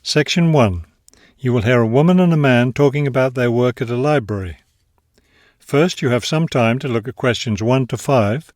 Section 1. You will hear a woman and a man talking about their work at a library. First, you have some time to look at questions 1 to 5.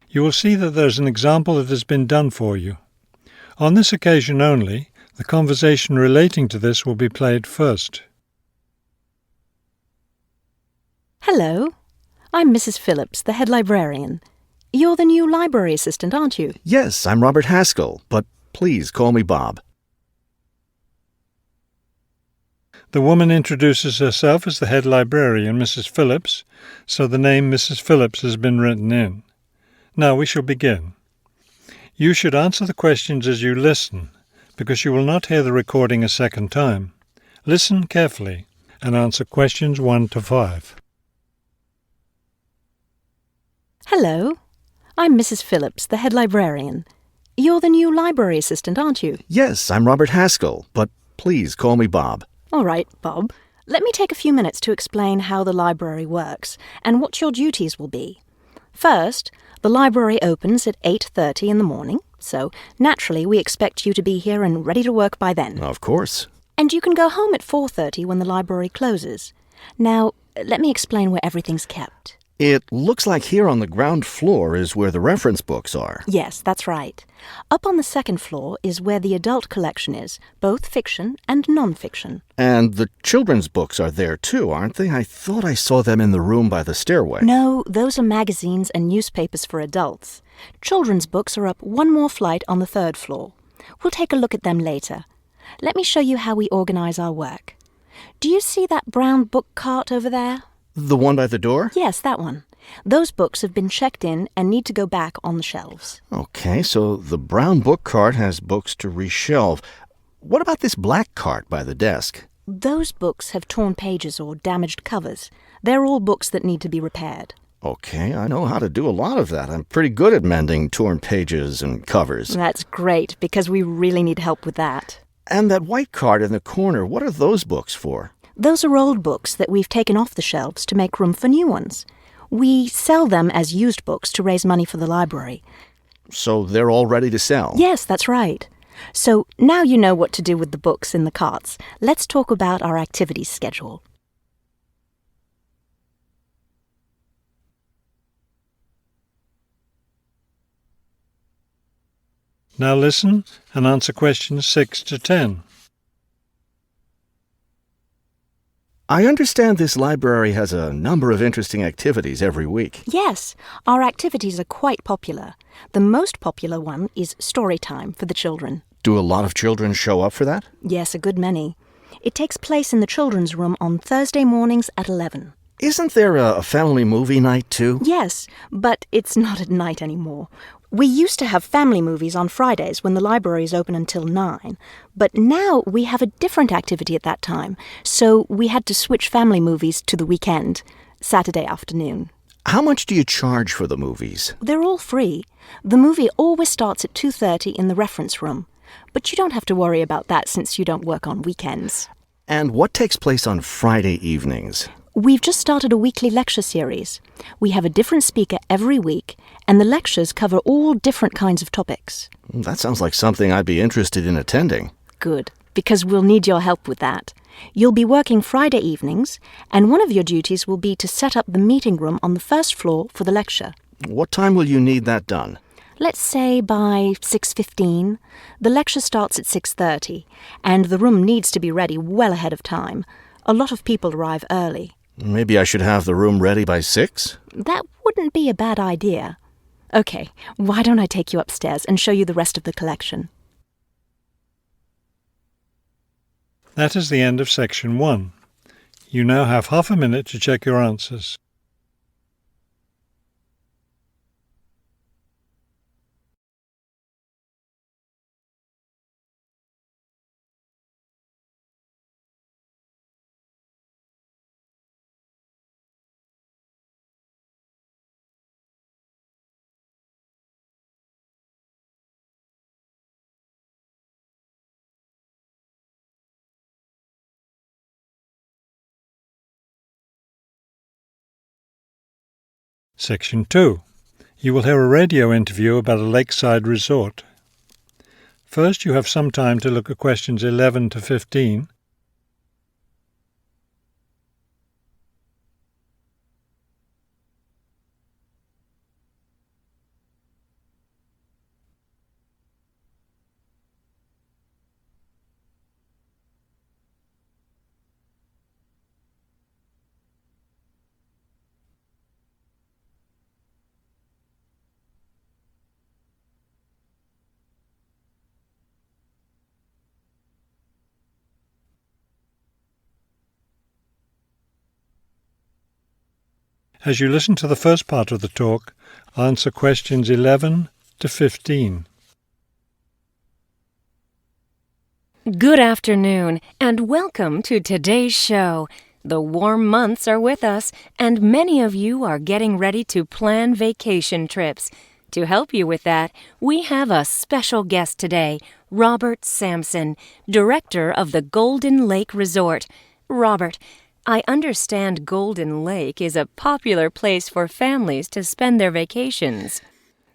You will see that there is an example that has been done for you. On this occasion only, the conversation relating to this will be played first. Hello, I'm Mrs. Phillips, the head librarian. You're the new library assistant, aren't you? Yes, I'm Robert Haskell, but please call me Bob. The woman introduces herself as the head librarian, Mrs. Phillips, so the name Mrs. Phillips has been written in. Now we shall begin. You should answer the questions as you listen, because you will not hear the recording a second time. Listen carefully and answer questions 1 to 5. Hello, I'm Mrs. Phillips, the head librarian. You're the new library assistant, aren't you? Yes, I'm Robert Haskell, but please call me Bob. All right, Bob. Let me take a few minutes to explain how the library works and what your duties will be. First, the library opens at 8:30 in the morning, so naturally we expect you to be here and ready to work by then. Of course. And you can go home at 4:30 when the library closes. Now, let me explain where everything's kept. It looks like here on the ground floor is where the reference books are. Yes, that's right. Up on the second floor is where the adult collection is, both fiction and non-fiction. And the children's books are there too, aren't they? I thought I saw them in the room by the stairway. No, those are magazines and newspapers for adults. Children's books are up one more flight on the third floor. We'll take a look at them later. Let me show you how we organize our work. Do you see that brown book cart over there? The one by the door? Yes, that one. Those books have been checked in and need to go back on the shelves. Okay, so the brown book cart has books to reshelve. What about this black cart by the desk? Those books have torn pages or damaged covers. They're all books that need to be repaired. Okay, I know how to do a lot of that. I'm pretty good at mending torn pages and covers. That's great, because we really need help with that. And that white cart in the corner, what are those books for? Those are old books that we've taken off the shelves to make room for new ones. We sell them as used books to raise money for the library. So they're all ready to sell? Yes, that's right. So now you know what to do with the books in the carts. Let's talk about our activities schedule. Now listen and answer questions 6 to 10. I understand this library has a number of interesting activities every week. Yes, our activities are quite popular. The most popular one is story time for the children. Do a lot of children show up for that? Yes, a good many. It takes place in the children's room on Thursday mornings at 11. Isn't there a family movie night too? Yes, but it's not at night anymore. We used to have family movies on Fridays when the library is open until 9, but now we have a different activity at that time, so we had to switch family movies to the weekend, Saturday afternoon. How much do you charge for the movies? They're all free. The movie always starts at 2:30 in the reference room, but you don't have to worry about that since you don't work on weekends. And what takes place on Friday evenings? We've just started a weekly lecture series. We have a different speaker every week, and the lectures cover all different kinds of topics. That sounds like something I'd be interested in attending. Good, because we'll need your help with that. You'll be working Friday evenings, and one of your duties will be to set up the meeting room on the first floor for the lecture. What time will you need that done? Let's say by 6:15. The lecture starts at 6:30, and the room needs to be ready well ahead of time. A lot of people arrive early. Maybe I should have the room ready by 6? That wouldn't be a bad idea. Okay, why don't I take you upstairs and show you the rest of the collection? That is the end of section 1. You now have half a minute to check your answers. Section 2. You will hear a radio interview about a lakeside resort. First, you have some time to look at questions 11 to 15. As you listen to the first part of the talk, answer questions 11 to 15. Good afternoon, and welcome to today's show. The warm months are with us, and many of you are getting ready to plan vacation trips. To help you with that, we have a special guest today, Robert Sampson, director of the Golden Lake Resort. Robert, I understand Golden Lake is a popular place for families to spend their vacations.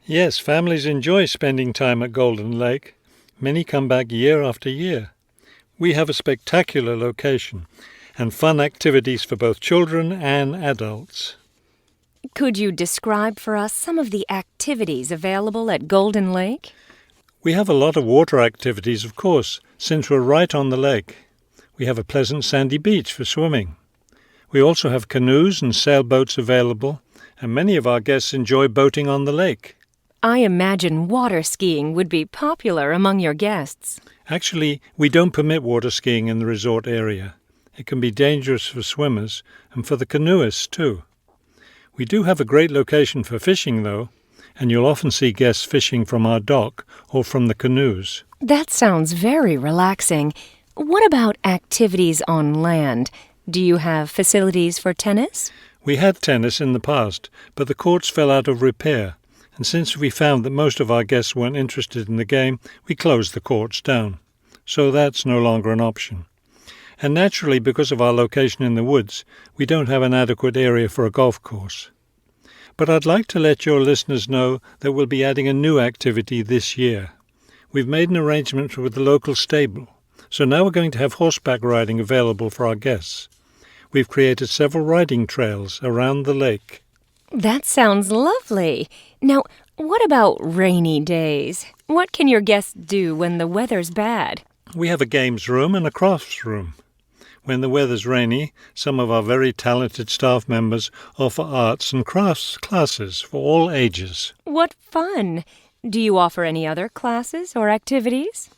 Yes, families enjoy spending time at Golden Lake. Many come back year after year. We have a spectacular location and fun activities for both children and adults. Could you describe for us some of the activities available at Golden Lake? We have a lot of water activities, of course, since we're right on the lake. We have a pleasant sandy beach for swimming. We also have canoes and sailboats available, and many of our guests enjoy boating on the lake. I imagine water skiing would be popular among your guests. Actually, we don't permit water skiing in the resort area. It can be dangerous for swimmers and for the canoeists too. We do have a great location for fishing, though, and you'll often see guests fishing from our dock or from the canoes. That sounds very relaxing. What about activities on land? Do you have facilities for tennis? We had tennis in the past, but the courts fell out of repair, and since we found that most of our guests weren't interested in the game, we closed the courts down. So that's no longer an option. And naturally, because of our location in the woods, we don't have an adequate area for a golf course. But I'd like to let your listeners know that we'll be adding a new activity this year. We've made an arrangement with the local stable, so now we're going to have horseback riding available for our guests. We've created several riding trails around the lake. That sounds lovely. Now, what about rainy days? What can your guests do when the weather's bad? We have a games room and a crafts room. When the weather's rainy, some of our very talented staff members offer arts and crafts classes for all ages. What fun! Do you offer any other classes or activities?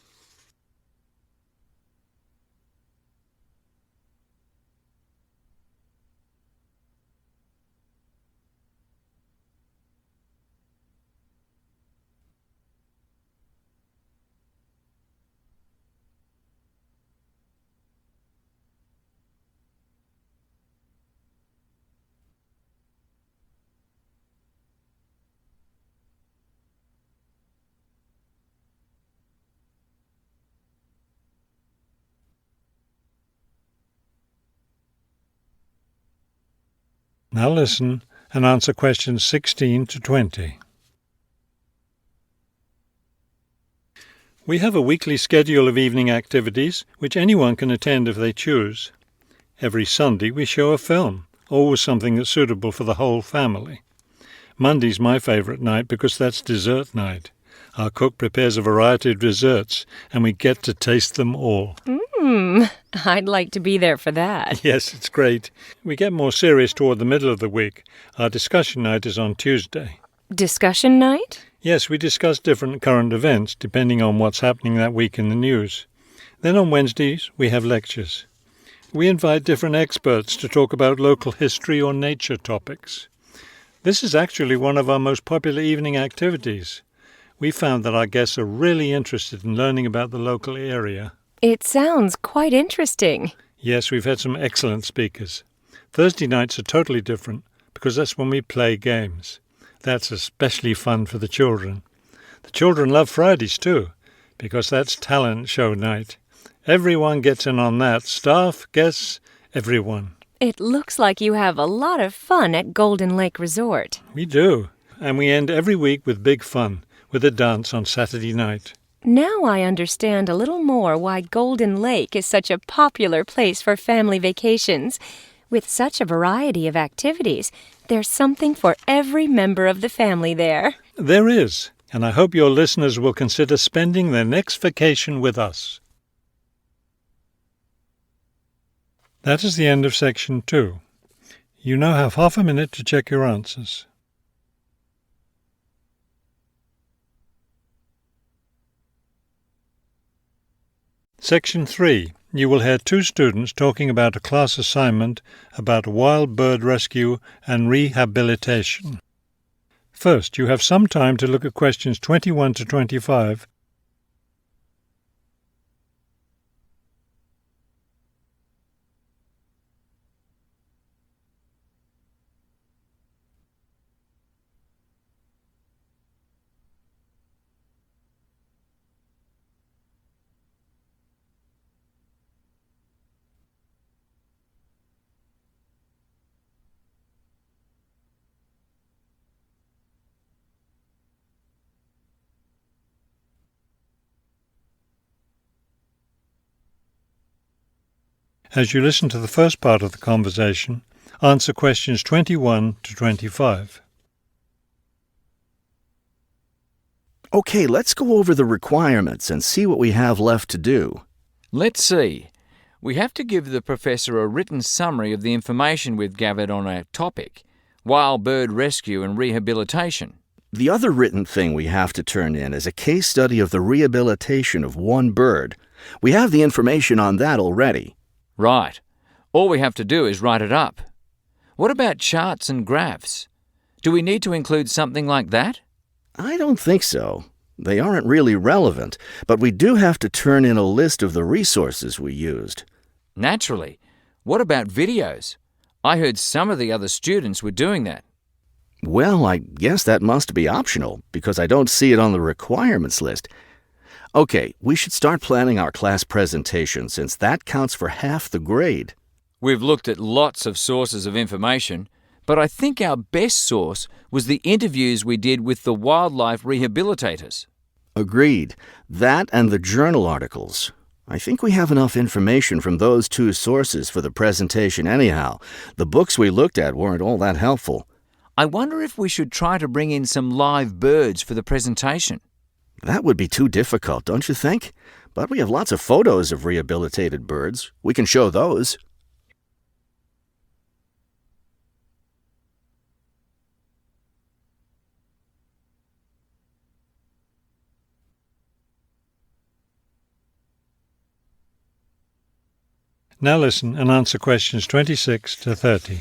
Now listen and answer questions 16 to 20. We have a weekly schedule of evening activities which anyone can attend if they choose. Every Sunday we show a film, always something that's suitable for the whole family. Monday's my favourite night because that's dessert night. Our cook prepares a variety of desserts and we get to taste them all. I'd like to be there for that. Yes, it's great. We get more serious toward the middle of the week. Our discussion night is on Tuesday. Discussion night? Yes, we discuss different current events depending on what's happening that week in the news. Then on Wednesdays, we have lectures. We invite different experts to talk about local history or nature topics. This is actually one of our most popular evening activities. We found that our guests are really interested in learning about the local area. It sounds quite interesting. Yes, we've had some excellent speakers. Thursday nights are totally different because that's when we play games. That's especially fun for the children. The children love Fridays too because that's talent show night. Everyone gets in on that. Staff, guests, everyone. It looks like you have a lot of fun at Golden Lake Resort. We do. And we end every week with big fun, with a dance on Saturday night. Now I understand a little more why Golden Lake is such a popular place for family vacations. With such a variety of activities, there's something for every member of the family there. There is, and I hope your listeners will consider spending their next vacation with us. That is the end of section 2. You now have half a minute to check your answers. Section 3. You will hear 2 students talking about a class assignment about wild bird rescue and rehabilitation. First, you have some time to look at questions 21 to 25. As you listen to the first part of the conversation, answer questions 21 to 25. Okay, let's go over the requirements and see what we have left to do. Let's see. We have to give the professor a written summary of the information we've gathered on our topic, wild bird rescue and rehabilitation. The other written thing we have to turn in is a case study of the rehabilitation of one bird. We have the information on that already. Right. All we have to do is write it up. What about charts and graphs? Do we need to include something like that? I don't think so. They aren't really relevant, but we do have to turn in a list of the resources we used. Naturally. What about videos? I heard some of the other students were doing that. Well, I guess that must be optional, because I don't see it on the requirements list. Okay, we should start planning our class presentation, since that counts for half the grade. We've looked at lots of sources of information, but I think our best source was the interviews we did with the wildlife rehabilitators. Agreed. That and the journal articles. I think we have enough information from those 2 sources for the presentation anyhow. The books we looked at weren't all that helpful. I wonder if we should try to bring in some live birds for the presentation. That would be too difficult, don't you think? But we have lots of photos of rehabilitated birds. We can show those. Now listen and answer questions 26 to 30.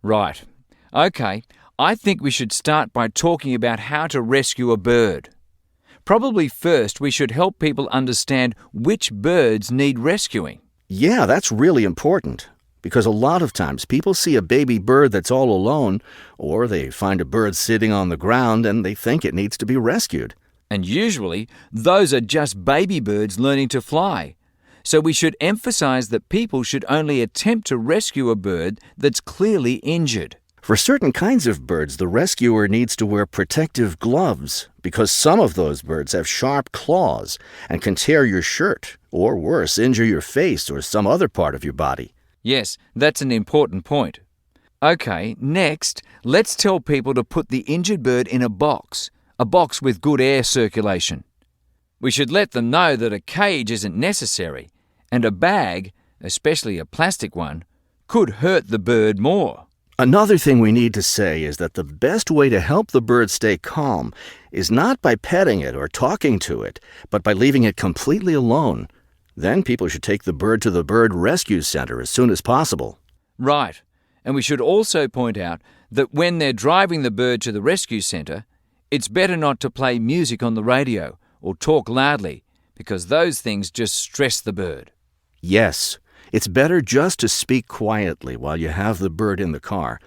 Right. Okay. I think we should start by talking about how to rescue a bird. Probably first we should help people understand which birds need rescuing. Yeah, that's really important, because a lot of times people see a baby bird that's all alone, or they find a bird sitting on the ground and they think it needs to be rescued. And usually those are just baby birds learning to fly. So we should emphasize that people should only attempt to rescue a bird that's clearly injured. For certain kinds of birds, the rescuer needs to wear protective gloves because some of those birds have sharp claws and can tear your shirt, or worse, injure your face or some other part of your body. Yes, that's an important point. Okay, next, let's tell people to put the injured bird in a box with good air circulation. We should let them know that a cage isn't necessary, and a bag, especially a plastic one, could hurt the bird more. Another thing we need to say is that the best way to help the bird stay calm is not by petting it or talking to it, but by leaving it completely alone. Then people should take the bird to the bird rescue center as soon as possible. Right, and we should also point out that when they're driving the bird to the rescue center, it's better not to play music on the radio or talk loudly, because those things just stress the bird. Yes. It's better just to speak quietly while you have the bird in the car.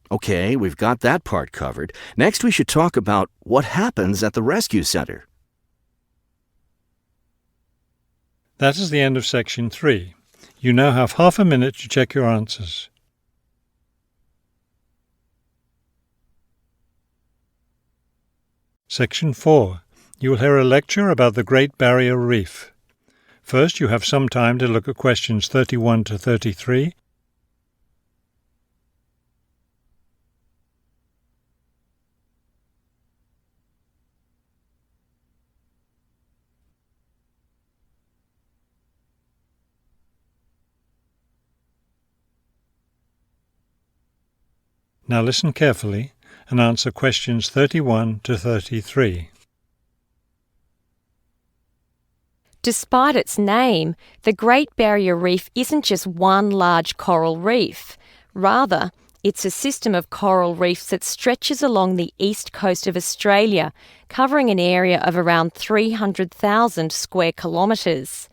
Okay, we've got that part covered. Next, we should talk about what happens at the rescue center. That is the end of section 3. You now have half a minute to check your answers. Section 4. You will hear a lecture about the Great Barrier Reef. First, you have some time to look at questions 31 to 33. Now listen carefully and answer questions 31 to 33. Despite its name, the Great Barrier Reef isn't just one large coral reef. Rather, it's a system of coral reefs that stretches along the east coast of Australia, covering an area of around 300,000 square kilometres.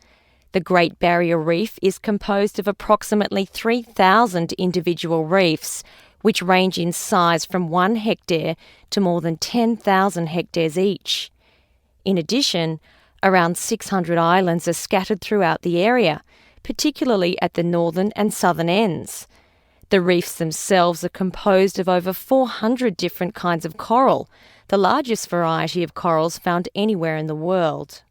The Great Barrier Reef is composed of approximately 3,000 individual reefs, which range in size from 1 hectare to more than 10,000 hectares each. In addition, around 600 islands are scattered throughout the area, particularly at the northern and southern ends. The reefs themselves are composed of over 400 different kinds of coral, the largest variety of corals found anywhere in the world.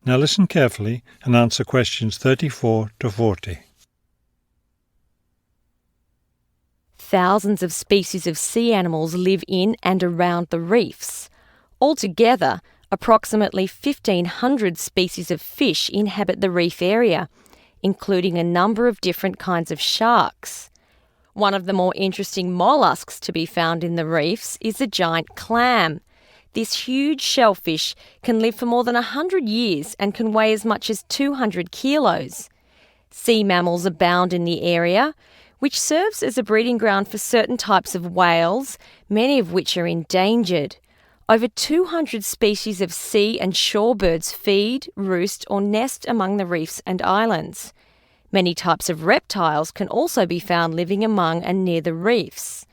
Now listen carefully and answer questions 34 to 40. Thousands of species of sea animals live in and around the reefs. Altogether, approximately 1,500 species of fish inhabit the reef area, including a number of different kinds of sharks. One of the more interesting mollusks to be found in the reefs is the giant clam. This huge shellfish can live for more than 100 years and can weigh as much as 200 kilos. Sea mammals abound in the area, which serves as a breeding ground for certain types of whales, many of which are endangered. Over 200 species of sea and shore birds feed, roost or nest among the reefs and islands. Many types of reptiles can also be found living among and near the reefs.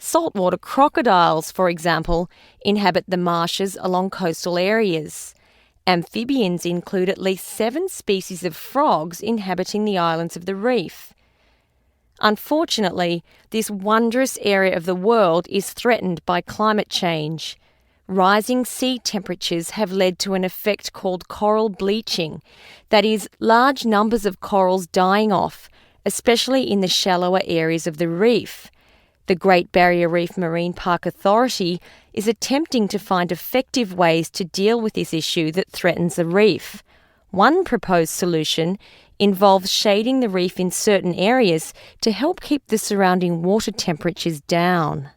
Saltwater crocodiles, for example, inhabit the marshes along coastal areas. Amphibians include at least 7 species of frogs inhabiting the islands of the reef. Unfortunately, this wondrous area of the world is threatened by climate change. Rising sea temperatures have led to an effect called coral bleaching, that is, large numbers of corals dying off, especially in the shallower areas of the reef. The Great Barrier Reef Marine Park Authority is attempting to find effective ways to deal with this issue that threatens the reef. One proposed solution involves shading the reef in certain areas to help keep the surrounding water temperatures down.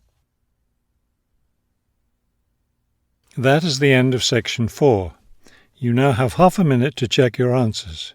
That is the end of Section 4. You now have half a minute to check your answers.